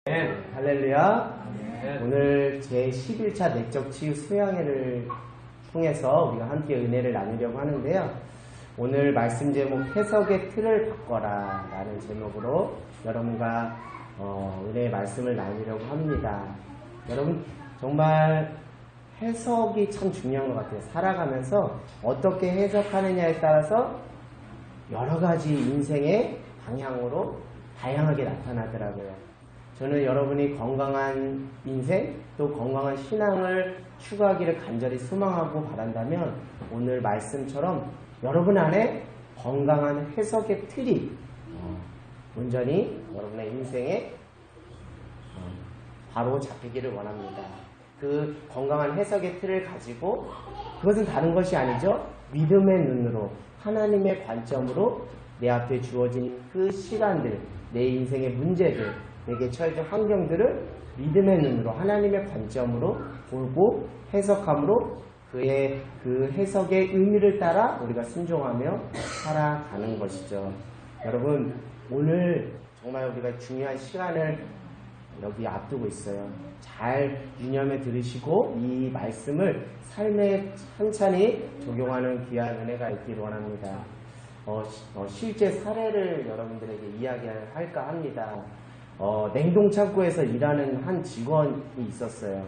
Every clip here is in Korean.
할렐루야. 오늘 제11차 내적 치유 수양회를 통해서 우리가 함께 은혜를 나누려고 하는데요. 오늘 말씀 제목 해석의 틀을 바꿔라 라는 제목으로 여러분과 은혜의 말씀을 나누려고 합니다. 여러분 정말 해석이 참 중요한 것 같아요. 살아가면서 어떻게 해석하느냐에 따라서 여러 가지 인생의 방향으로 다양하게 나타나더라고요. 저는 여러분이 건강한 인생 또 건강한 신앙을 추구하기를 간절히 소망하고 바란다면 오늘 말씀처럼 여러분 안에 건강한 해석의 틀이 온전히 여러분의 인생에 바로 잡히기를 원합니다. 그 건강한 해석의 틀을 가지고 그것은 다른 것이 아니죠. 믿음의 눈으로 하나님의 관점으로 내 앞에 주어진 그 시간들, 내 인생의 문제들, 내게 처해진 환경들을 믿음의 눈으로 하나님의 관점으로 보고 해석함으로 그의 그 해석의 의미를 따라 우리가 순종하며 살아가는 것이죠. 여러분 오늘 정말 우리가 중요한 시간을 여기 앞두고 있어요. 잘 유념해 들으시고 이 말씀을 삶에 찬찬히 적용하는 귀한 은혜가 있기를 원합니다. 실제 사례를 여러분들에게 이야기할까 합니다. 냉동창고에서 일하는 한 직원이 있었어요.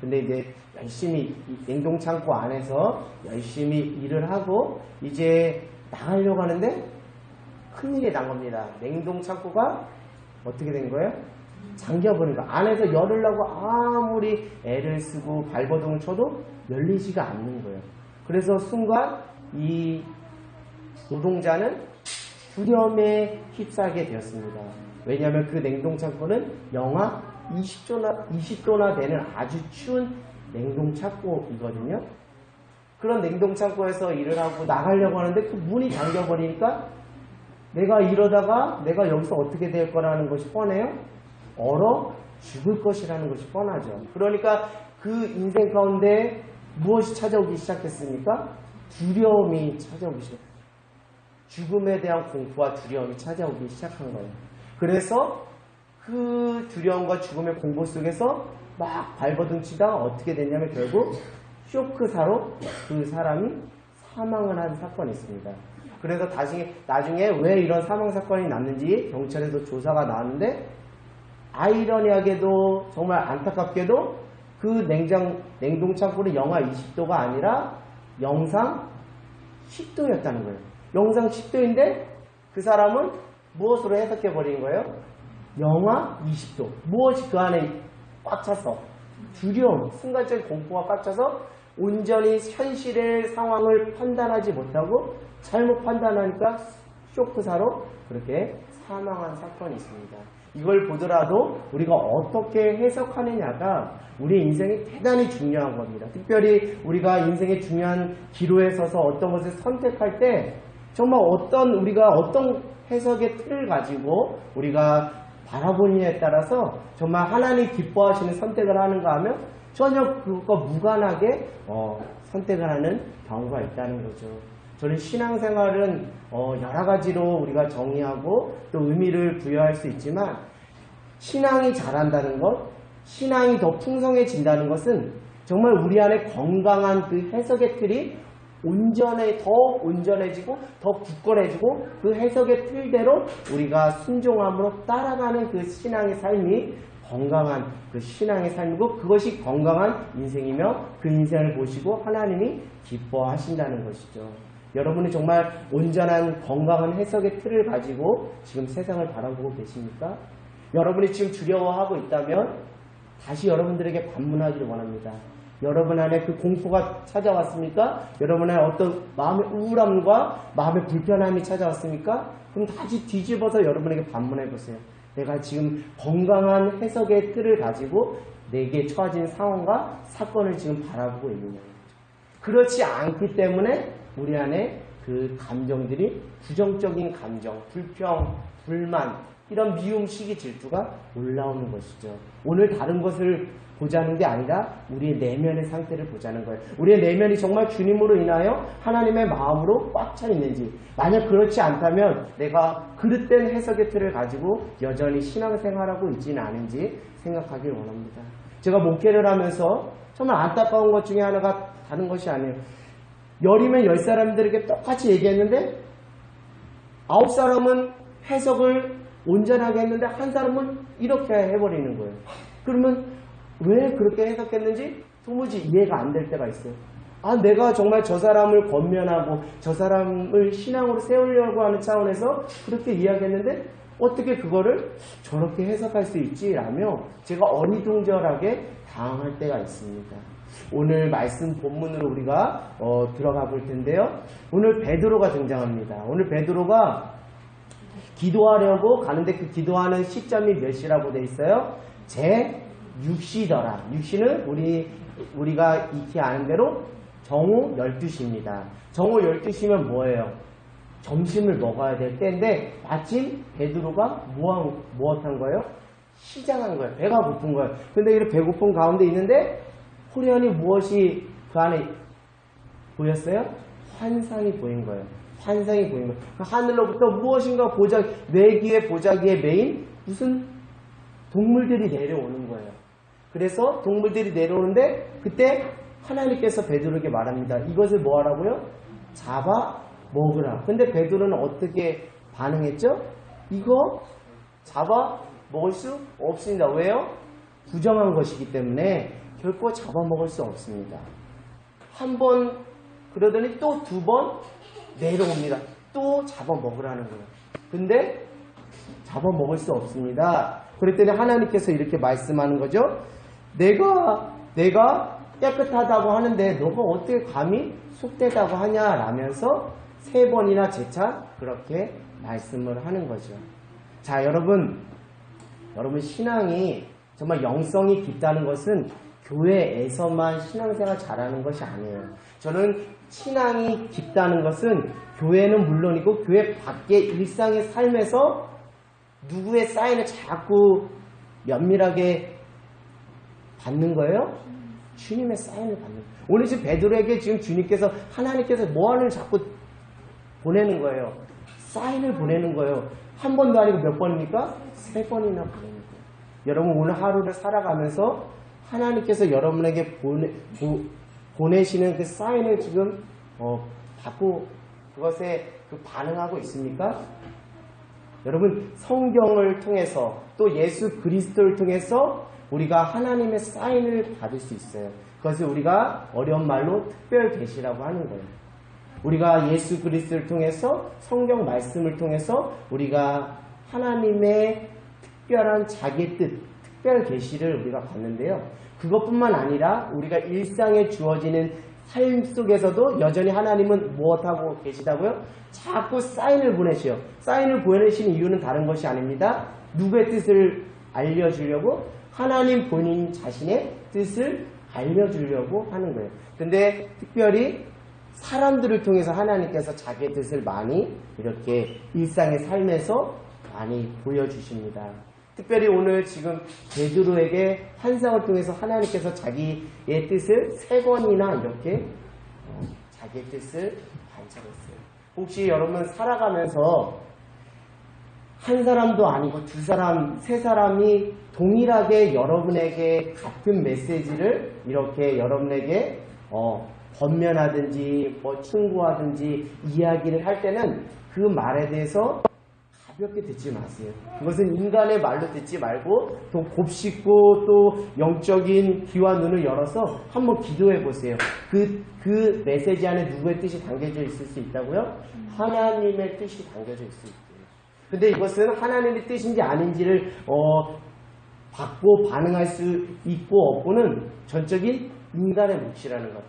근데 이제 열심히 냉동창고 안에서 열심히 일을 하고 이제 나가려고 하는데 큰일이 난 겁니다. 냉동창고가 어떻게 된 거예요? 잠겨버린 거. 안에서 열으려고 아무리 애를 쓰고 발버둥을 쳐도 열리지가 않는 거예요. 그래서 순간 이 노동자는 두려움에 휩싸게 되었습니다. 왜냐하면 그 냉동창고는 영하 20도나 되는 아주 추운 냉동창고이거든요. 그런 냉동창고에서 일을 하고 나가려고 하는데 그 문이 잠겨버리니까 내가 이러다가 내가 여기서 어떻게 될 거라는 것이 뻔해요. 얼어 죽을 것이라는 것이 뻔하죠. 그러니까 그 인생 가운데 무엇이 찾아오기 시작했습니까? 두려움이 찾아오기 시작했어요. 죽음에 대한 공포와 두려움이 찾아오기 시작한 거예요. 그래서 그 두려움과 죽음의 공포 속에서 막 발버둥 치다가 어떻게 됐냐면 결국 쇼크사로 그 사람이 사망을 한 사건이 있습니다. 그래서 나중에 왜 이런 사망 사건이 났는지 경찰에서 조사가 나왔는데 아이러니하게도 정말 안타깝게도 그 냉동창고는 영하 20도가 아니라 영상 10도였다는 거예요. 영상 10도인데 그 사람은 무엇으로 해석해버린 거예요? 영하 20도. 무엇이 그 안에 꽉 차서 두려움, 순간적인 공포가 꽉 차서 온전히 현실의 상황을 판단하지 못하고 잘못 판단하니까 쇼크사로 그렇게 사망한 사건이 있습니다. 이걸 보더라도 우리가 어떻게 해석하느냐가 우리 인생이 대단히 중요한 겁니다. 특별히 우리가 인생의 중요한 기로에 서서 어떤 것을 선택할 때 정말 우리가 어떤 해석의 틀을 가지고 우리가 바라보느냐에 따라서 정말 하나님 기뻐하시는 선택을 하는가 하면 전혀 그것과 무관하게 선택을 하는 경우가 있다는 거죠. 저는 신앙생활은 여러 가지로 우리가 정의하고 또 의미를 부여할 수 있지만 신앙이 자란다는 것, 신앙이 더 풍성해진다는 것은 정말 우리 안에 건강한 그 해석의 틀이 더 온전해지고 더 굳건해지고 그 해석의 틀대로 우리가 순종함으로 따라가는 그 신앙의 삶이 건강한 그 신앙의 삶이고 그것이 건강한 인생이며 그 인생을 보시고 하나님이 기뻐하신다는 것이죠. 여러분이 정말 온전한 건강한 해석의 틀을 가지고 지금 세상을 바라보고 계십니까? 여러분이 지금 두려워하고 있다면 다시 여러분들에게 반문하기를 원합니다. 여러분 안에 그 공포가 찾아왔습니까? 여러분 안에 어떤 마음의 우울함과 마음의 불편함이 찾아왔습니까? 그럼 다시 뒤집어서 여러분에게 반문해 보세요. 내가 지금 건강한 해석의 틀을 가지고 내게 처해진 상황과 사건을 지금 바라보고 있느냐. 그렇지 않기 때문에 우리 안에 그 감정들이 부정적인 감정, 불평, 불만 이런 미움, 시기, 질투가 올라오는 것이죠. 오늘 다른 것을 보자는 게 아니라 우리의 내면의 상태를 보자는 거예요. 우리의 내면이 정말 주님으로 인하여 하나님의 마음으로 꽉 차 있는지, 만약 그렇지 않다면 내가 그릇된 해석의 틀을 가지고 여전히 신앙생활하고 있지는 않은지 생각하길 원합니다. 제가 목회를 하면서 정말 안타까운 것 중에 하나가 다른 것이 아니에요. 10이면 10사람들에게 똑같이 얘기했는데 9사람은 해석을 온전하게 했는데 한 사람은 이렇게 해버리는 거예요. 그러면 왜 그렇게 해석했는지 도무지 이해가 안 될 때가 있어요. 아, 내가 정말 저 사람을 권면하고 저 사람을 신앙으로 세우려고 하는 차원에서 그렇게 이야기했는데 어떻게 그거를 저렇게 해석할 수 있지? 라며 제가 어리둥절하게 당할 때가 있습니다. 오늘 말씀 본문으로 우리가 들어가 볼 텐데요. 오늘 베드로가 등장합니다. 오늘 베드로가 기도하려고 가는데 그 기도하는 시점이 몇 시라고 돼 있어요? 제6시더라. 6시는 우리가 익히 아는 대로 정오 12시입니다. 정오 12시면 뭐예요? 점심을 먹어야 될 때인데 마침 베드로가 무엇한 거예요? 시장한 거예요. 배가 고픈 거예요. 근데 이렇게 배고픈 가운데 있는데 호련히 무엇이 그 안에 보였어요? 환상이 보인 거예요. 환상이 보인 거예요. 하늘로부터 무엇인가 뇌기의 보자기에 매인 무슨 동물들이 내려오는 거예요. 그래서 동물들이 내려오는데 그때 하나님께서 베드로에게 말합니다. 이것을 뭐 하라고요? 잡아 먹으라. 근데 베드로는 어떻게 반응했죠? 이거 잡아 먹을 수 없습니다. 왜요? 부정한 것이기 때문에 결코 잡아먹을 수 없습니다. 한 번 그러더니 또 2번 내려옵니다. 또 잡아먹으라는 거예요. 근데 잡아먹을 수 없습니다. 그랬더니 하나님께서 이렇게 말씀하는 거죠. 내가 깨끗하다고 하는데 너가 어떻게 감히 속되다고 하냐 라면서 3번이나 재차 그렇게 말씀을 하는 거죠. 자, 여러분 신앙이 정말 영성이 깊다는 것은 교회에서만 신앙생활 잘하는 것이 아니에요. 저는 신앙이 깊다는 것은 교회는 물론이고 교회 밖의 일상의 삶에서 누구의 사인을 자꾸 면밀하게 받는 거예요? 주님의 사인을 받는 거예요. 오늘 지금 베드로에게 지금 주님께서 하나님께서 뭐하는 자꾸 보내는 거예요. 사인을 보내는 거예요. 한 번도 아니고 몇 번입니까? 3번이나 보내는 거예요. 여러분 오늘 하루를 살아가면서 하나님께서 여러분에게 보내시는 그 사인을 지금 받고 그것에 반응하고 있습니까? 여러분 성경을 통해서 또 예수 그리스도를 통해서 우리가 하나님의 사인을 받을 수 있어요. 그것을 우리가 어려운 말로 특별 계시라고 하는 거예요. 우리가 예수 그리스도를 통해서 성경 말씀을 통해서 우리가 하나님의 특별한 자기의 뜻, 특별 계시를 우리가 받는데요. 그것뿐만 아니라 우리가 일상에 주어지는 삶 속에서도 여전히 하나님은 무엇하고 계시다고요? 자꾸 사인을 보내시요. 사인을 보내시는 이유는 다른 것이 아닙니다. 누구의 뜻을 알려주려고? 하나님 본인 자신의 뜻을 알려주려고 하는 거예요. 근데 특별히 사람들을 통해서 하나님께서 자기의 뜻을 많이 이렇게 일상의 삶에서 많이 보여주십니다. 특별히 오늘 지금 베드로에게 환상을 통해서 하나님께서 자기의 뜻을 3번이나 이렇게 자기의 뜻을 관찰했어요. 혹시 여러분 살아가면서 한 사람도 아니고 2사람, 3사람이 동일하게 여러분에게 같은 메시지를 이렇게 여러분에게 권면하든지 충고하든지 이야기를 할 때는 그 말에 대해서 가볍게 듣지 마세요. 그것은 인간의 말로 듣지 말고 또 곱씹고 또 영적인 귀와 눈을 열어서 한번 기도해 보세요. 그 메시지 안에 누구의 뜻이 담겨져 있을 수 있다고요? 하나님의 뜻이 담겨져 있을 수 있대요. 근데 이것은 하나님의 뜻인지 아닌지를 받고 반응할 수 있고 없고는 전적인 인간의 몫이라는 것.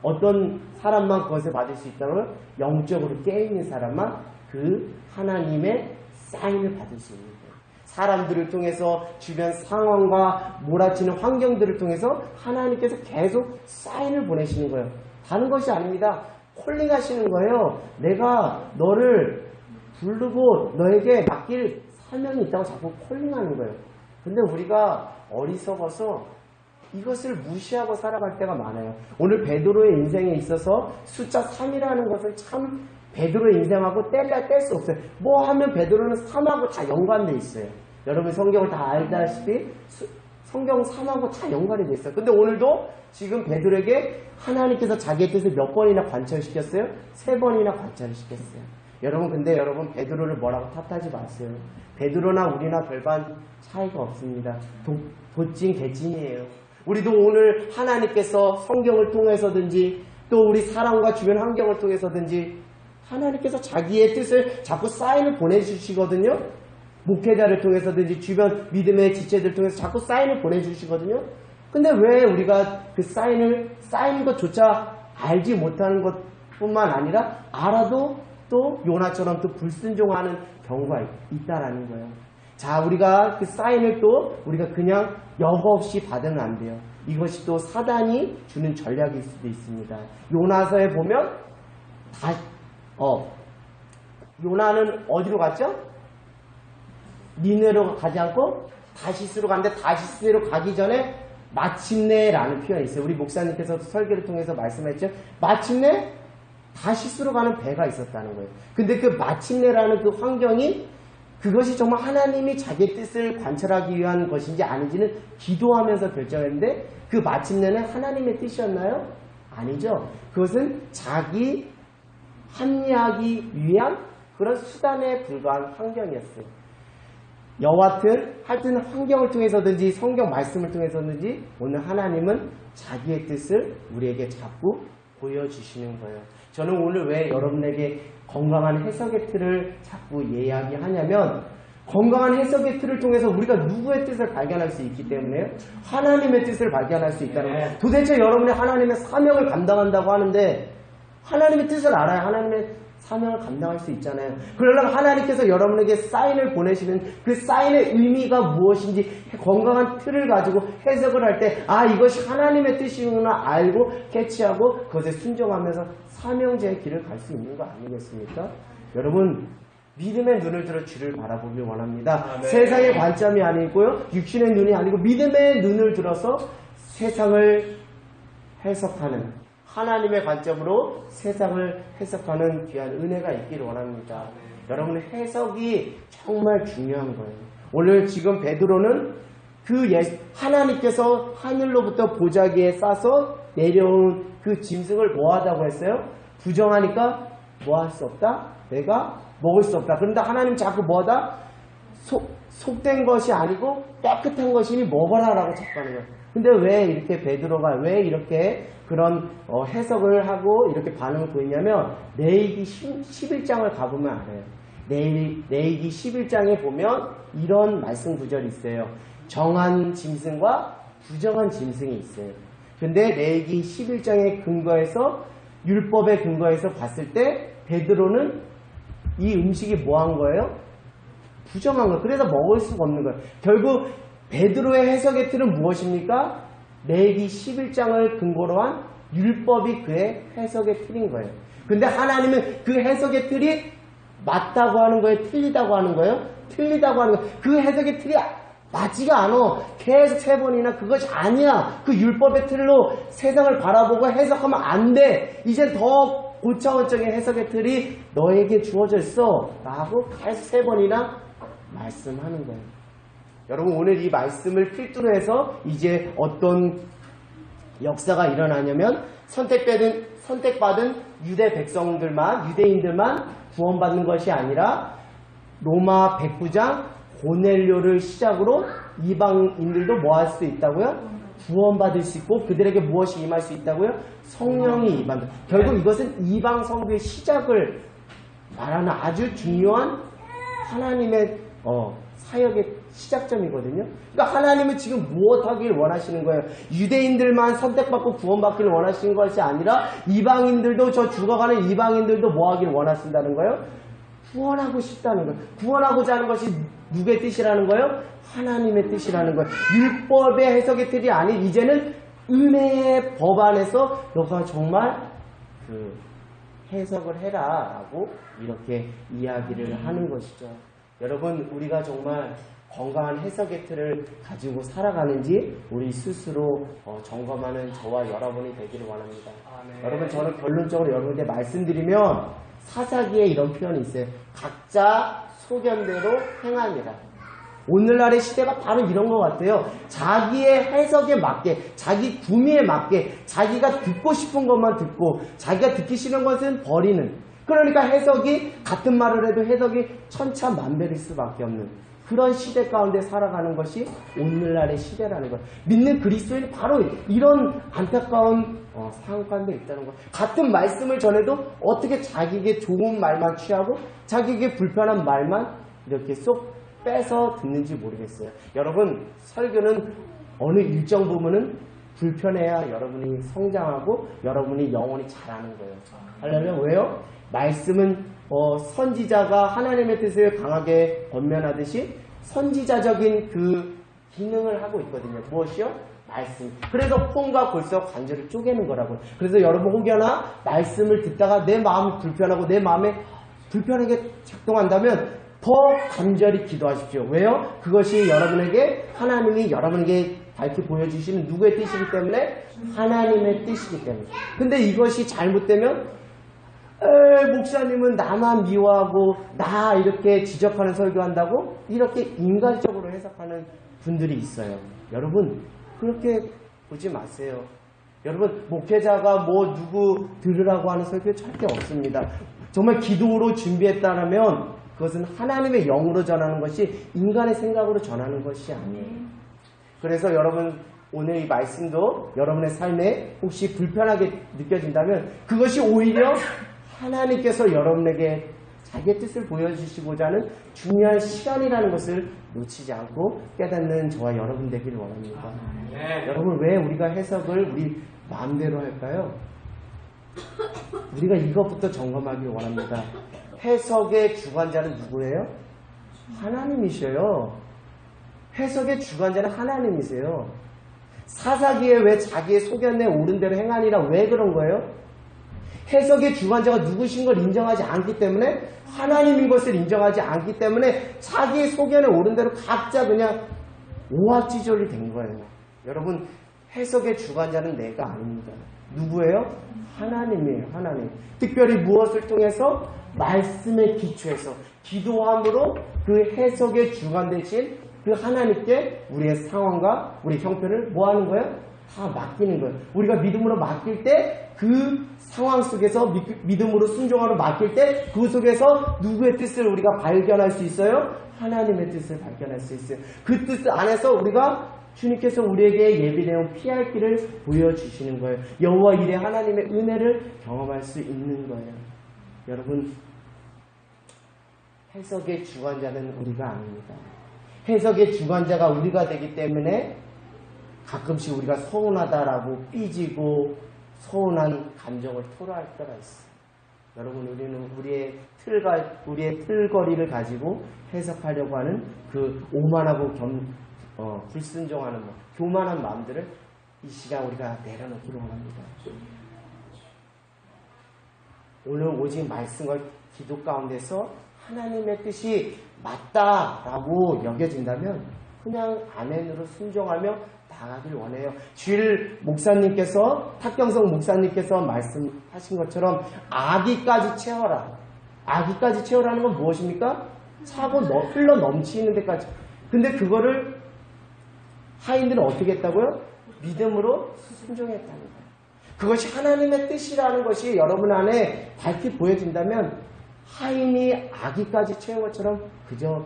어떤 사람만 그것을 받을 수 있다면 영적으로 깨어있는 사람만 그 하나님의 사인을 받을 수 있는 거예요. 사람들을 통해서 주변 상황과 몰아치는 환경들을 통해서 하나님께서 계속 사인을 보내시는 거예요. 다른 것이 아닙니다. 콜링하시는 거예요. 내가 너를 부르고 너에게 맡길 사명이 있다고 자꾸 콜링하는 거예요. 근데 우리가 어리석어서 이것을 무시하고 살아갈 때가 많아요. 오늘 베드로의 인생에 있어서 숫자 3이라는 것은 참 베드로의 인생하고 뗄 수 없어요. 뭐 하면 베드로는 3하고 다 연관되어 있어요. 여러분 성경을 다 알다시피 성경 3하고 다 연관이 되어 있어요. 근데 오늘도 지금 베드로에게 하나님께서 자기의 뜻을 몇 번이나 관철시켰어요? 3번이나 관철을 시켰어요. 여러분 근데 여러분 베드로를 뭐라고 탓하지 마세요. 베드로나 우리나 별반 차이가 없습니다. 도찐 개찐이에요. 우리도 오늘 하나님께서 성경을 통해서든지 또 우리 사람과 주변 환경을 통해서든지 하나님께서 자기의 뜻을 자꾸 사인을 보내주시거든요. 목회자를 통해서든지 주변 믿음의 지체들 통해서 자꾸 사인을 보내주시거든요. 근데 왜 우리가 그 사인 것조차 알지 못하는 것뿐만 아니라 알아도 또 요나처럼 또 불순종하는 경우가 있다라는 거예요. 자, 우리가 그 사인을 또 우리가 그냥 여과 없이 받으면 안 돼요. 이것이 또 사단이 주는 전략일 수도 있습니다. 요나서에 보면 요나는 어디로 갔죠? 니네로 가지 않고 다시스로 갔는데 다시스로 가기 전에 마침내라는 표현이 있어요. 우리 목사님께서 설교를 통해서 말씀했죠. 마침내 다시스로 가는 배가 있었다는 거예요. 근데 그 마침내라는 그 환경이 그것이 정말 하나님이 자기의 뜻을 관철하기 위한 것인지 아닌지는 기도하면서 결정했는데 그 마침내는 하나님의 뜻이었나요? 아니죠. 그것은 자기 합리하기 위한 그런 수단에 불과한 환경이었어요. 여하튼 하여튼 환경을 통해서든지 성경 말씀을 통해서든지 오늘 하나님은 자기의 뜻을 우리에게 자꾸 보여주시는 거예요. 저는 오늘 왜 여러분에게 건강한 해석의 틀을 자꾸 이야기하냐면 건강한 해석의 틀을 통해서 우리가 누구의 뜻을 발견할 수 있기 때문에 하나님의 뜻을 발견할 수 있다는 거예요. 도대체 여러분이 하나님의 사명을 감당한다고 하는데 하나님의 뜻을 알아야 하나님의 사명을 감당할 수 있잖아요. 그러려면 하나님께서 여러분에게 사인을 보내시는 그 사인의 의미가 무엇인지 건강한 틀을 가지고 해석을 할 때 이것이 하나님의 뜻이구나 알고 캐치하고 그것에 순종하면서 사명제의 길을 갈 수 있는 거 아니겠습니까? 여러분 믿음의 눈을 들어 주를 바라보길 원합니다. 세상의 관점이 아니고요. 육신의 눈이 아니고 믿음의 눈을 들어서 세상을 해석하는 하나님의 관점으로 세상을 해석하는 귀한 은혜가 있기를 원합니다. 여러분의 해석이 정말 중요한 거예요. 오늘 지금 베드로는 하나님께서 하늘로부터 보자기에 싸서 내려온 그 짐승을 뭐하다고 했어요? 부정하니까 뭐 할 수 없다? 내가 먹을 수 없다. 그런데 하나님 자꾸 뭐하다? 속된 것이 아니고 깨끗한 것이니 먹어라라고 자꾸 하는 거예요. 근데 왜 이렇게 베드로가 왜 이렇게 그런 해석을 하고 이렇게 반응을 보이냐면 레위기 11장을 가보면 알아요. 레위기 11장에 보면 이런 말씀 구절이 있어요. 정한 짐승과 부정한 짐승이 있어요. 근데 레위기 11장의 근거에서 율법의 근거에서 봤을 때 베드로는 이 음식이 뭐 한 거예요? 부정한 거예요. 그래서 먹을 수가 없는 거예요. 결국 베드로의 해석의 틀은 무엇입니까? 레위기 11장을 근거로 한 율법이 그의 해석의 틀인 거예요. 근데 하나님은 그 해석의 틀이 맞다고 하는 거예요? 틀리다고 하는 거예요? 틀리다고 하는 거예요. 그 해석의 틀이 맞지가 않아. 계속 3번이나 그것이 아니야. 그 율법의 틀로 세상을 바라보고 해석하면 안 돼. 이젠 더 고차원적인 해석의 틀이 너에게 주어져 있어. 라고 계속 3번이나 말씀하는 거예요. 여러분 오늘 이 말씀을 필두로 해서 이제 어떤 역사가 일어나냐면 선택받은 유대 백성들만 유대인들만 구원받는 것이 아니라 로마 백부장 고넬료를 시작으로 이방인들도 뭐 할 수 있다고요? 구원받을 수 있고 그들에게 무엇이 임할 수 있다고요? 성령이 임한다. 결국 이것은 이방 성교의 시작을 말하는 아주 중요한 하나님의 사역의 시작점이거든요. 그러니까 하나님은 지금 무엇하길 원하시는 거예요? 유대인들만 선택받고 구원받기를 원하시는 것이 아니라 이방인들도 저 죽어가는 이방인들도 뭐하길 원하신다는 거예요? 구원하고 싶다는 거예요. 구원하고자 하는 것이 누구의 뜻이라는 거예요? 하나님의 뜻이라는 거예요. 율법의 해석의 틀이 아닌 이제는 은혜의 법 안에서 너가 정말 해석을 해라 라고 이렇게 이야기를 하는 것이죠. 여러분, 우리가 정말 건강한 해석의 틀을 가지고 살아가는지 우리 스스로 점검하는 저와 여러분이 되기를 원합니다. 여러분, 저는 결론적으로 여러분께 말씀드리면 사사기에 이런 표현이 있어요. 각자 소견대로 행하니라. 오늘날의 시대가 바로 이런 것 같아요. 자기의 해석에 맞게, 자기 구미에 맞게, 자기가 듣고 싶은 것만 듣고 자기가 듣기 싫은 것은 버리는, 그러니까 해석이 같은 말을 해도 해석이 천차만별일 수밖에 없는 그런 시대 가운데 살아가는 것이 오늘날의 시대라는 것. 믿는 그리스도인은 바로 이런 안타까운 상황 가운데 있다는 것. 같은 말씀을 전해도 어떻게 자기에게 좋은 말만 취하고 자기에게 불편한 말만 이렇게 쏙 빼서 듣는지 모르겠어요. 여러분, 설교는 어느 일정 부분은 불편해야 여러분이 성장하고 여러분이 영혼이 자라는 거예요. 할렐루야. 왜요? 말씀은 선지자가 하나님의 뜻을 강하게 권면하듯이 선지자적인 그 기능을 하고 있거든요. 무엇이요? 말씀. 그래서 콩과 골석 관절을 쪼개는 거라고요. 그래서 여러분 혹여나 말씀을 듣다가 내 마음이 불편하고 내 마음에 불편하게 작동한다면 더 간절히 기도하십시오. 왜요? 그것이 여러분에게 하나님이 여러분에게 밝히 보여주시는 누구의 뜻이기 때문에? 하나님의 뜻이기 때문에. 근데 이것이 잘못되면 목사님은 나만 미워하고 나 이렇게 지적하는 설교한다고 이렇게 인간적으로 해석하는 분들이 있어요. 여러분, 그렇게 보지 마세요. 여러분, 목회자가 뭐 누구 들으라고 하는 설교 절대 없습니다. 정말 기도로 준비했다면 그것은 하나님의 영으로 전하는 것이 인간의 생각으로 전하는 것이 아니에요. 그래서 여러분, 오늘 이 말씀도 여러분의 삶에 혹시 불편하게 느껴진다면 그것이 오히려 하나님께서 여러분에게 자기의 뜻을 보여주시고자 하는 중요한 시간이라는 것을 놓치지 않고 깨닫는 저와 여러분 되기를 원합니다. 여러분, 왜 우리가 해석을 우리 마음대로 할까요? 우리가 이것부터 점검하기를 원합니다. 해석의 주관자는 누구예요? 하나님이셔요. 해석의 주관자는 하나님이세요. 사사기에 왜 자기의 소견에 옳은 대로 행하니라, 왜 그런 거예요? 해석의 주관자가 누구신 걸 인정하지 않기 때문에, 하나님인 것을 인정하지 않기 때문에 자기의 소견에 옳은 대로 각자 그냥 오합지졸이 된 거예요. 여러분, 해석의 주관자는 내가 아닙니다. 누구예요? 하나님이에요. 하나님. 특별히 무엇을 통해서? 말씀에 기초해서 기도함으로 그 해석의 주관 대신 그 하나님께 우리의 상황과 우리 형편을 뭐 하는 거예요? 다 맡기는 거예요. 우리가 믿음으로 맡길 때 그 상황 속에서 믿음으로 순종하러 맡길 때 그 속에서 누구의 뜻을 우리가 발견할 수 있어요? 하나님의 뜻을 발견할 수 있어요. 그 뜻 안에서 우리가 주님께서 우리에게 예비되어 피할 길을 보여주시는 거예요. 여호와 이레 하나님의 은혜를 경험할 수 있는 거예요. 여러분, 해석의 주관자는 우리가 아닙니다. 해석의 주관자가 우리가 되기 때문에 가끔씩 우리가 서운하다라고 삐지고 서운한 감정을 토로할 때가 있어요. 여러분, 우리는 우리의 틀거리를 가지고 해석하려고 하는 그 오만하고 불순종하는 교만한 마음들을 이 시간 우리가 내려놓기로 원합니다. 오늘 오직 말씀과 기도 가운데서 하나님의 뜻이 맞다라고 여겨진다면 그냥 아멘으로 순종하며 나가길 원해요. 주일 목사님께서, 탁경성 목사님께서 말씀하신 것처럼 아기까지 채워라. 아기까지 채우라는 건 무엇입니까? 차고 흘러 넘치는 데까지. 근데 그거를 하인들은 어떻게 했다고요? 믿음으로 순종했다는 거예요. 그것이 하나님의 뜻이라는 것이 여러분 안에 밝히 보여진다면 하인이 아기까지 채운 것처럼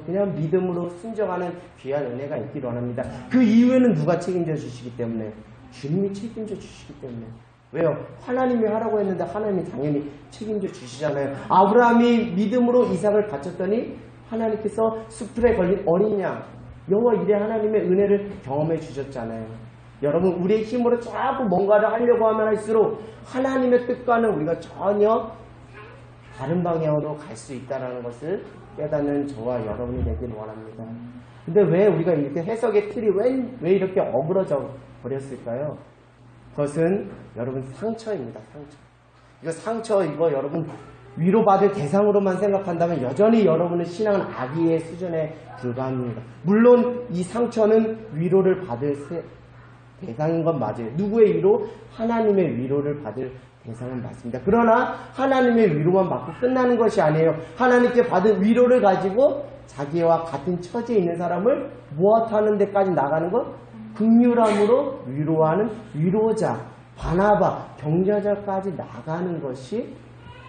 그냥 믿음으로 순종하는 귀한 은혜가 있기를 원합니다. 그 이후에는 누가 책임져 주시기 때문에? 주님이 책임져 주시기 때문에. 왜요? 하나님이 하라고 했는데 하나님이 당연히 책임져 주시잖아요. 아브라함이 믿음으로 이삭을 바쳤더니 하나님께서 수풀에 걸린 어린 양, 여호와 이레 하나님의 은혜를 경험해 주셨잖아요. 여러분, 우리의 힘으로 자꾸 뭔가를 하려고 하면 할수록 하나님의 뜻과는 우리가 전혀 다른 방향으로 갈 수 있다는 것을 깨닫는 저와 여러분이 되기를 원합니다. 근데 왜 우리가 이렇게 해석의 틀이 왜 이렇게 어그러져 버렸을까요? 그것은 여러분 상처입니다. 상처. 이거 여러분 위로받을 대상으로만 생각한다면 여전히 여러분의 신앙은 아기의 수준에 불과합니다. 물론 이 상처는 위로를 받을 대상인 건 맞아요. 누구의 위로? 하나님의 위로를 받을 대상은 맞습니다. 그러나 하나님의 위로만 받고 끝나는 것이 아니에요. 하나님께 받은 위로를 가지고 자기와 같은 처지에 있는 사람을 무엇하는 데까지 나가는 것? 긍휼함으로 위로하는 위로자, 바나바, 격려자까지 나가는 것이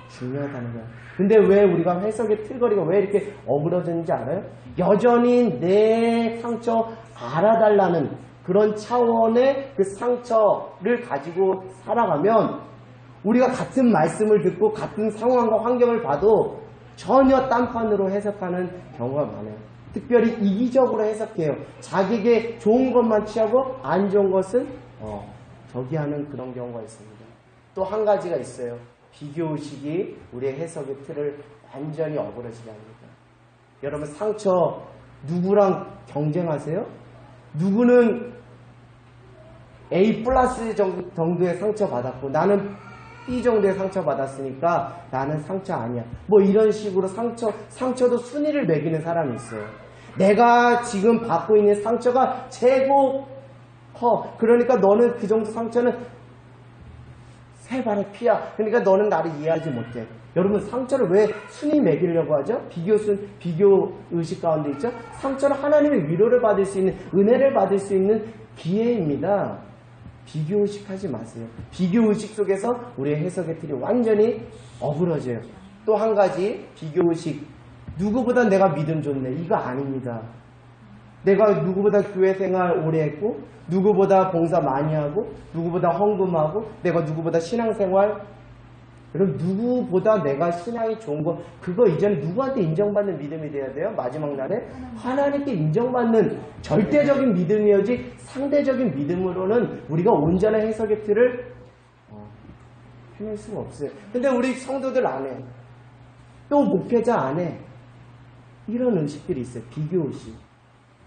중요하다는 거예요. 근데 왜 우리가 해석의 틀거리가 왜 이렇게 어그러졌는지 알아요? 여전히 내 상처 알아달라는 그런 차원의 그 상처를 가지고 살아가면 우리가 같은 말씀을 듣고 같은 상황과 환경을 봐도 전혀 딴판으로 해석하는 경우가 많아요. 특별히 이기적으로 해석해요. 자기에게 좋은 것만 취하고 안 좋은 것은 저기하는 그런 경우가 있습니다. 또 한 가지가 있어요. 비교의식이 우리의 해석의 틀을 완전히 어그러지게 합니다. 여러분 상처 누구랑 경쟁하세요? 누구는 A 플러스 정도의 상처 받았고 나는 B 정도의 상처 받았으니까 나는 상처 아니야. 뭐 이런 식으로 상처도 순위를 매기는 사람이 있어요. 내가 지금 받고 있는 상처가 최고 커. 그러니까 너는 그 정도 상처는 세 발의 피야. 그러니까 너는 나를 이해하지 못해. 여러분 상처를 왜 순위 매기려고 하죠? 비교 의식 가운데 있죠? 상처는 하나님의 위로를 받을 수 있는 은혜를 받을 수 있는 기회입니다. 비교의식 하지 마세요. 비교의식 속에서 우리의 해석의 틀이 완전히 어그러져요. 또 한 가지 비교의식. 누구보다 내가 믿음 좋네. 이거 아닙니다. 내가 누구보다 교회 생활 오래 했고 누구보다 봉사 많이 하고 누구보다 헌금하고 내가 누구보다 신앙생활 여러분 누구보다 내가 신앙이 좋은 거 그거 이제는 누구한테 인정받는 믿음이 돼야 돼요? 마지막 날에 하나님께 인정받는 절대적인 믿음이어지 상대적인 믿음으로는 우리가 온전한 해석의 틀을 해낼 수가 없어요. 근데 우리 성도들 안 해. 또 목회자 안 해. 이런 의식들이 있어요. 비교의식.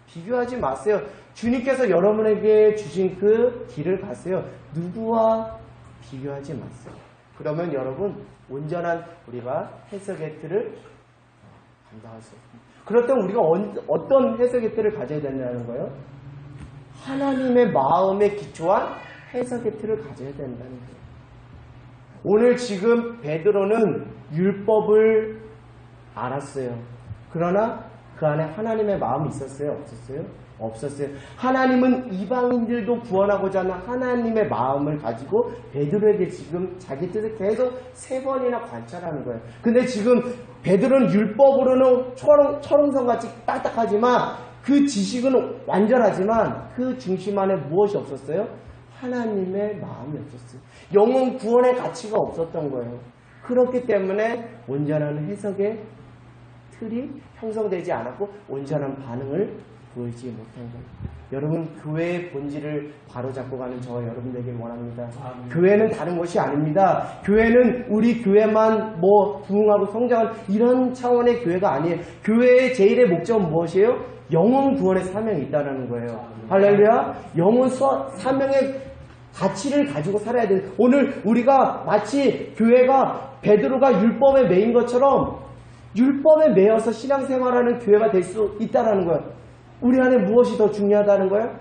비교하지 마세요. 주님께서 여러분에게 주신 그 길을 가세요. 누구와 비교하지 마세요. 그러면 여러분 온전한 우리가 해석의 틀을 감당할 수 있습니다. 그럴 때 우리가 어떤 해석의 틀을 가져야 된다는 거예요? 하나님의 마음에 기초한 해석의 틀을 가져야 된다는 거예요. 오늘 지금 베드로는 율법을 알았어요. 그러나 그 안에 하나님의 마음이 있었어요? 없었어요? 없었어요. 하나님은 이방인들도 구원하고자 하는 하나님의 마음을 가지고 베드로에게 지금 자기 뜻을 계속 3번이나 관찰하는 거예요. 근데 지금 베드로는 율법으로는 철옹성같이 딱딱하지만 그 지식은 완전하지만 그 중심 안에 무엇이 없었어요? 하나님의 마음이 없었어요. 영혼 구원의 가치가 없었던 거예요. 그렇기 때문에 온전한 해석의 틀이 형성되지 않았고 온전한 반응을 보이지 못한 거예요. 여러분 교회의 본질을 바로잡고 가는 저와 여러분에게 원합니다. 교회는 다른 것이 아닙니다. 교회는 우리 교회만 부흥하고 성장하는 이런 차원의 교회가 아니에요. 교회의 제일의 목적은 무엇이에요? 영혼 구원의 사명이 있다는 거예요. 할렐루야. 영혼 사명의 가치를 가지고 살아야 돼요. 오늘 우리가 마치 교회가 베드로가 율법에 매인 것처럼 율법에 매여서 신앙생활하는 교회가 될 수 있다는 거예요. 우리 안에 무엇이 더 중요하다는 거예요?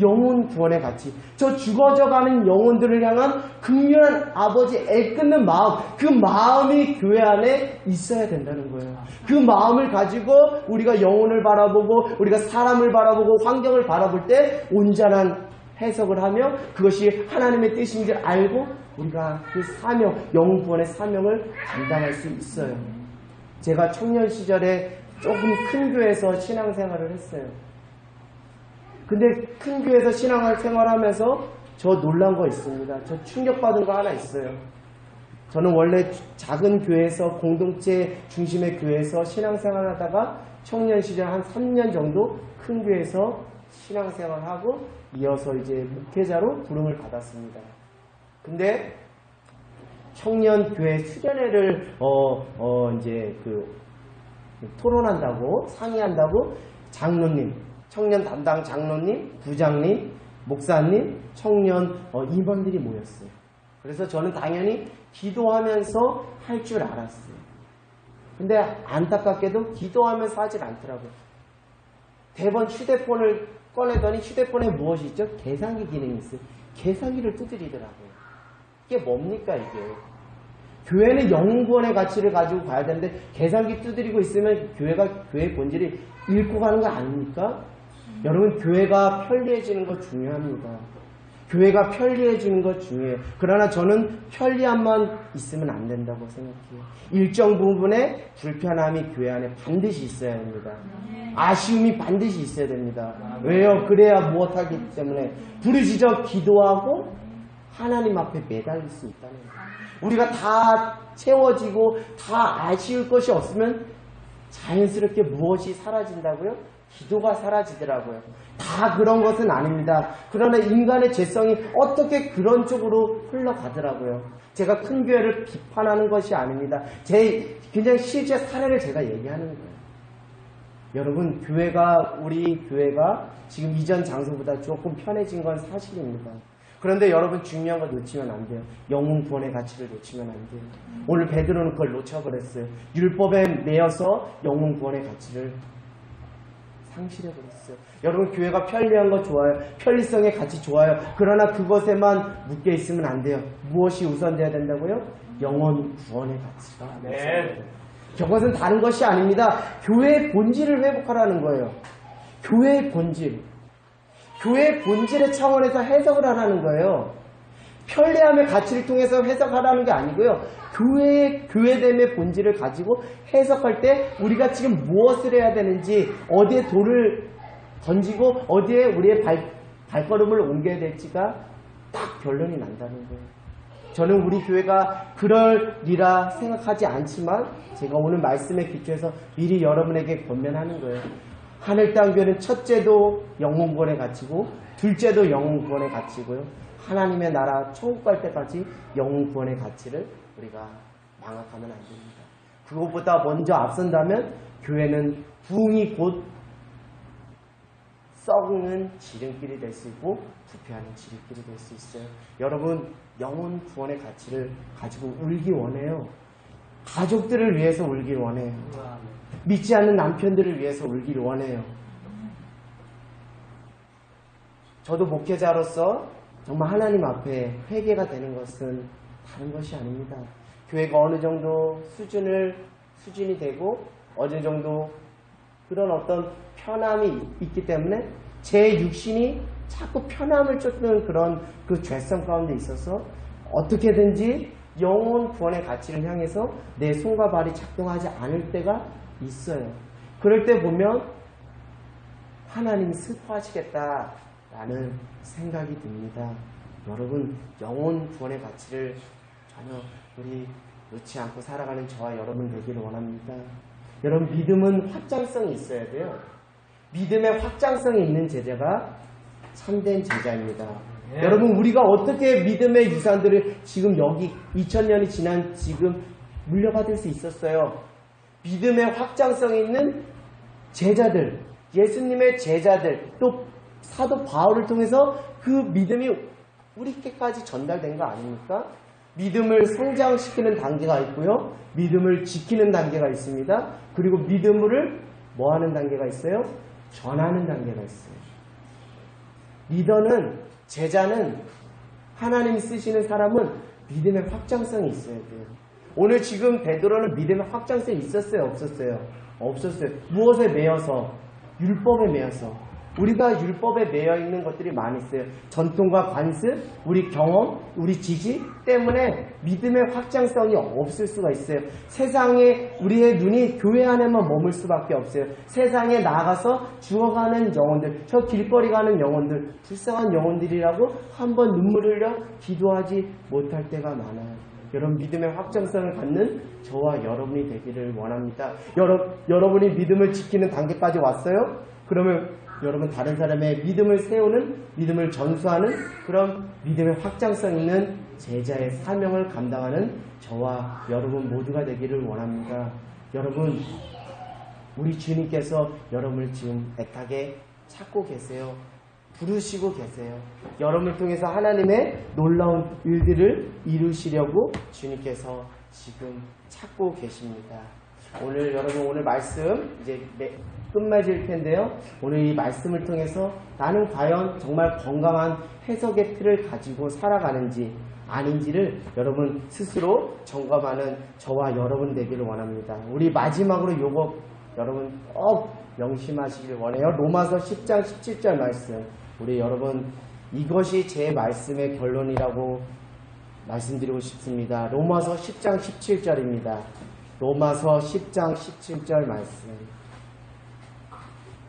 영혼 구원의 가치. 저 죽어져가는 영혼들을 향한 긍휼한 아버지 애끓는 마음, 그 마음이 교회 안에 있어야 된다는 거예요. 그 마음을 가지고 우리가 영혼을 바라보고 우리가 사람을 바라보고 환경을 바라볼 때 온전한 해석을 하며 그것이 하나님의 뜻인 줄 알고 우리가 그 사명, 영혼 구원의 사명을 감당할 수 있어요. 제가 청년 시절에 조금 큰 교회에서 신앙생활을 했어요. 근데 큰 교회에서 신앙생활을 하면서 저 놀란 거 있습니다. 저 충격받은 거 하나 있어요. 저는 원래 작은 교회에서 공동체 중심의 교회에서 신앙생활을 하다가 청년 시절 한 3년 정도 큰 교회에서 신앙생활을 하고 이어서 이제 목회자로 부름을 받았습니다. 근데 청년 교회 수련회를 이제 토론한다고 상의한다고 장로님, 청년 담당 장로님, 부장님, 목사님, 청년 임원들이 모였어요. 그래서 저는 당연히 기도하면서 할 줄 알았어요. 근데 안타깝게도 기도하면서 하질 않더라고요. 대번 휴대폰을 꺼내더니 휴대폰에 무엇이 있죠? 계산기 기능이 있어요. 계산기를 두드리더라고요. 이게 뭡니까 이게? 교회는 영구원의 가치를 가지고 가야 되는데 계산기 두드리고 있으면 교회의 본질이 잃고 가는 거 아닙니까? 여러분, 교회가 편리해지는 거 중요합니다. 교회가 편리해지는 거 중요해요. 그러나 저는 편리함만 있으면 안 된다고 생각해요. 일정 부분의 불편함이 교회 안에 반드시 있어야 됩니다. 아쉬움이 반드시 있어야 됩니다. 왜요? 그래야 무엇하기 때문에 부르짖어 기도하고 하나님 앞에 매달릴 수 있다는 거예요. 우리가 다 채워지고 다 아쉬울 것이 없으면 자연스럽게 무엇이 사라진다고요? 기도가 사라지더라고요. 다 그런 것은 아닙니다. 그러나 인간의 죄성이 어떻게 그런 쪽으로 흘러가더라고요. 제가 큰 교회를 비판하는 것이 아닙니다. 그냥 실제 사례를 제가 얘기하는 거예요. 여러분, 우리 교회가 지금 이전 장소보다 조금 편해진 건 사실입니다. 그런데 여러분, 중요한 거 놓치면 안 돼요. 영혼 구원의 가치를 놓치면 안 돼요. 오늘 베드로는 그걸 놓쳐버렸어요. 율법에 매여서 영혼 구원의 가치를 상실해버렸어요. 여러분, 교회가 편리한 거 좋아요. 편리성의 가치 좋아요. 그러나 그것에만 묶여 있으면 안 돼요. 무엇이 우선돼야 된다고요? 영혼 구원의 가치가. 네. 그것은 다른 것이 아닙니다. 교회의 본질을 회복하라는 거예요. 교회의 본질. 교회의 본질의 차원에서 해석을 하라는 거예요. 편리함의 가치를 통해서 해석하라는 게 아니고요. 교회됨의 본질을 가지고 해석할 때 우리가 지금 무엇을 해야 되는지, 어디에 돌을 던지고 어디에 우리의 발걸음을 옮겨야 될지가 딱 결론이 난다는 거예요. 저는 우리 교회가 그러리라 생각하지 않지만 제가 오늘 말씀에 기초해서 미리 여러분에게 권면하는 거예요. 하늘땅교회는 첫째도 영혼구원의 가치고 둘째도 영혼구원의 가치고요. 하나님의 나라 천국 갈 때까지 영혼구원의 가치를 우리가 망각하면 안 됩니다. 그것보다 먼저 앞선다면 교회는 부흥이 곧 썩는 지름길이 될 수 있고 부패하는 지름길이 될 수 있어요. 여러분, 영혼 구원의 가치를 가지고 울기 원해요. 가족들을 위해서 울길 원해요. 믿지 않는 남편들을 위해서 울길 원해요. 저도 목회자로서 정말 하나님 앞에 회개가 되는 것은 다른 것이 아닙니다. 교회가 어느 정도 수준이 되고 어느 정도 그런 어떤 편함이 있기 때문에 제 육신이 자꾸 편함을 쫓는 그런 그 죄성 가운데 있어서 어떻게든지 영혼 구원의 가치를 향해서 내 손과 발이 작동하지 않을 때가 있어요. 그럴 때 보면 하나님이 슬퍼하시겠다라는 생각이 듭니다. 여러분, 영혼 구원의 가치를 전혀 우리 놓지 않고 살아가는 저와 여러분 되기를 원합니다. 여러분, 믿음은 확장성이 있어야 돼요. 믿음의 확장성이 있는 제자가 참된 제자입니다. 네. 여러분, 우리가 어떻게 믿음의 유산들을 지금 여기 2000년이 지난 지금 물려받을 수 있었어요? 믿음의 확장성이 있는 제자들, 예수님의 제자들, 또 사도 바울을 통해서 그 믿음이 우리께까지 전달된 거 아닙니까? 믿음을 성장시키는 단계가 있고요. 믿음을 지키는 단계가 있습니다. 그리고 믿음을 뭐 하는 단계가 있어요? 전하는 단계가 있어요. 리더는, 제자는, 하나님이 쓰시는 사람은 믿음의 확장성이 있어야 돼요. 오늘 지금 베드로는 믿음의 확장성이 있었어요? 없었어요? 없었어요. 무엇에 매여서? 율법에 매여서. 우리가 율법에 매여 있는 것들이 많이 있어요. 전통과 관습, 우리 경험, 우리 지식 때문에 믿음의 확장성이 없을 수가 있어요. 세상에 우리의 눈이 교회 안에만 머물 수밖에 없어요. 세상에 나가서 죽어가는 영혼들, 저 길거리 가는 영혼들, 불쌍한 영혼들이라고 한번 눈물 흘려 기도하지 못할 때가 많아요. 여러분, 믿음의 확장성을 갖는 저와 여러분이 되기를 원합니다. 여러분이 믿음을 지키는 단계까지 왔어요? 그러면 여러분, 다른 사람의 믿음을 세우는, 믿음을 전수하는 그런 믿음의 확장성 있는 제자의 사명을 감당하는 저와 여러분 모두가 되기를 원합니다. 여러분, 우리 주님께서 여러분을 지금 애타게 찾고 계세요. 부르시고 계세요. 여러분을 통해서 하나님의 놀라운 일들을 이루시려고 주님께서 지금 찾고 계십니다. 여러분 오늘 말씀 이제 끝맺을 텐데요. 오늘 이 말씀을 통해서 나는 과연 정말 건강한 해석의 틀을 가지고 살아가는지 아닌지를 여러분 스스로 점검하는 저와 여러분 되기를 원합니다. 우리 마지막으로 요거 여러분 꼭 명심하시길 원해요. 로마서 10장 17절 말씀. 우리 여러분 이것이 제 말씀의 결론이라고 말씀드리고 싶습니다. 로마서 10장 17절입니다. 로마서 10장 17절 말씀.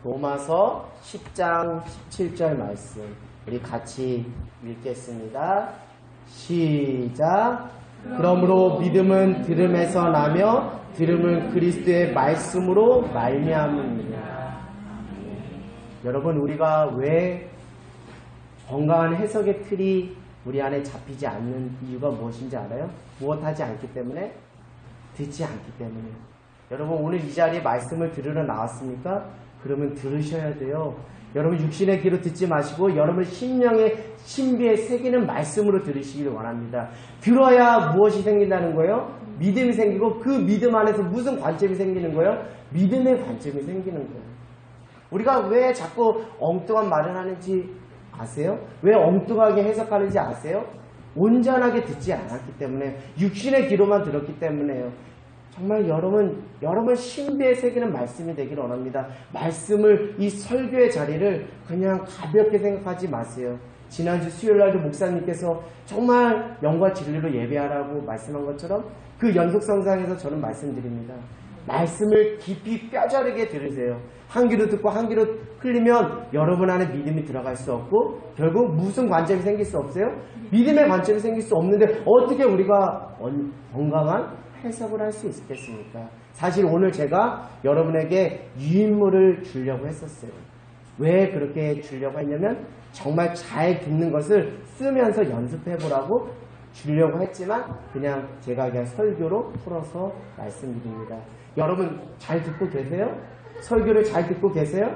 로마서 10장 17절 말씀. 우리 같이 읽겠습니다. 시작. 그러므로 믿음은 들음에서 나며 들음은 그리스도의 말씀으로 말미암습니다. 여러분 우리가 왜 건강한 해석의 틀이 우리 안에 잡히지 않는 이유가 무엇인지 알아요? 무엇하지 않기 때문에? 듣지 않기 때문에. 여러분 오늘 이 자리에 말씀을 들으러 나왔습니까? 그러면 들으셔야 돼요. 여러분 육신의 귀로 듣지 마시고 여러분 심령의 신비에 새기는 말씀으로 들으시기를 원합니다. 들어야 무엇이 생긴다는 거예요? 믿음이 생기고 그 믿음 안에서 무슨 관점이 생기는 거예요? 믿음의 관점이 생기는 거예요. 우리가 왜 자꾸 엉뚱한 말을 하는지 아세요? 왜 엉뚱하게 해석하는지 아세요? 온전하게 듣지 않았기 때문에 육신의 귀로만 들었기 때문에요. 정말 여러분 신비에 새기는 말씀이 되기를 원합니다. 말씀을 이 설교의 자리를 그냥 가볍게 생각하지 마세요. 지난주 수요일날도 목사님께서 정말 영과 진리로 예배하라고 말씀한 것처럼 그 연속성상에서 저는 말씀드립니다. 말씀을 깊이 뼈저리게 들으세요. 한 귀로 듣고 한 귀로 흘리면 여러분 안에 믿음이 들어갈 수 없고 결국 무슨 관점이 생길 수 없어요? 믿음의 관점이 생길 수 없는데 어떻게 우리가 건강한 해석을 할 수 있겠습니까? 사실 오늘 제가 여러분에게 유인물을 주려고 했었어요. 왜 그렇게 주려고 했냐면 정말 잘 듣는 것을 쓰면서 연습해보라고 주려고 했지만 그냥 제가 그냥 설교로 풀어서 말씀드립니다. 여러분 잘 듣고 계세요? 설교를 잘 듣고 계세요?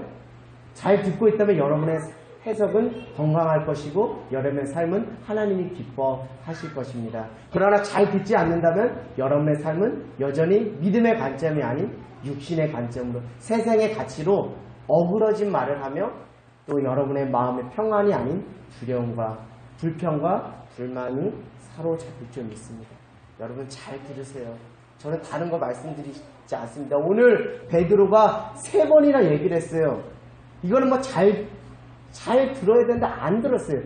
잘 듣고 있다면 여러분의 해석은 건강할 것이고 여러분의 삶은 하나님이 기뻐하실 것입니다. 그러나 잘 듣지 않는다면 여러분의 삶은 여전히 믿음의 관점이 아닌 육신의 관점으로 세상의 가치로 어그러진 말을 하며 또 여러분의 마음의 평안이 아닌 두려움과 불평과 불만이 사로잡힐 줄 믿습니다. 여러분 잘 들으세요. 저는 다른 거 말씀드리지 않습니다. 오늘 베드로가 3번이나 얘기를 했어요. 이거는 뭐 잘 들어야 되는데 안 들었어요.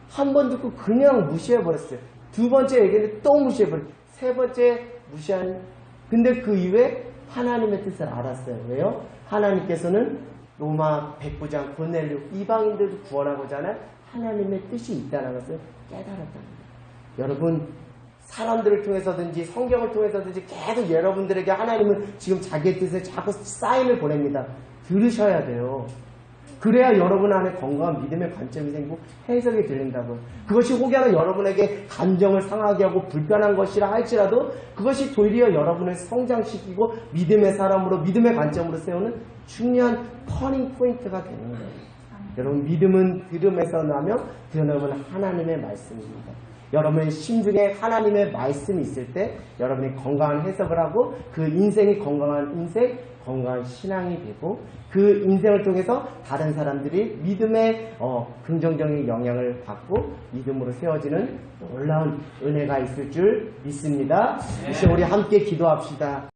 한 번 듣고 그냥 무시해버렸어요. 2번째 얘기했는데 또 무시해버렸어요. 3번째 무시한. 근데 그 이후에 하나님의 뜻을 알았어요. 왜요? 하나님께서는 로마 백부장 고넬료 이방인들도 구원하고자 하는 하나님의 뜻이 있다는 것을 깨달았다는 거예요. 여러분 사람들을 통해서든지 성경을 통해서든지 계속 여러분들에게 하나님은 지금 자기의 뜻에 자꾸 사인을 보냅니다. 들으셔야 돼요. 그래야 여러분 안에 건강한 믿음의 관점이 생기고 해석이 들린다고요. 그것이 혹여나 여러분에게 감정을 상하게 하고 불편한 것이라 할지라도 그것이 도리어 여러분을 성장시키고 믿음의 사람으로 믿음의 관점으로 세우는 중요한 터닝 포인트가 되는 거예요. 여러분 믿음은 들음에서 나며 들음은 하나님의 말씀입니다. 여러분의 심중에 하나님의 말씀이 있을 때 여러분이 건강한 해석을 하고 그 인생이 건강한 인생, 건강한 신앙이 되고 그 인생을 통해서 다른 사람들이 믿음의 긍정적인 영향을 받고 믿음으로 세워지는 놀라운 은혜가 있을 줄 믿습니다. 이제 우리 함께 기도합시다.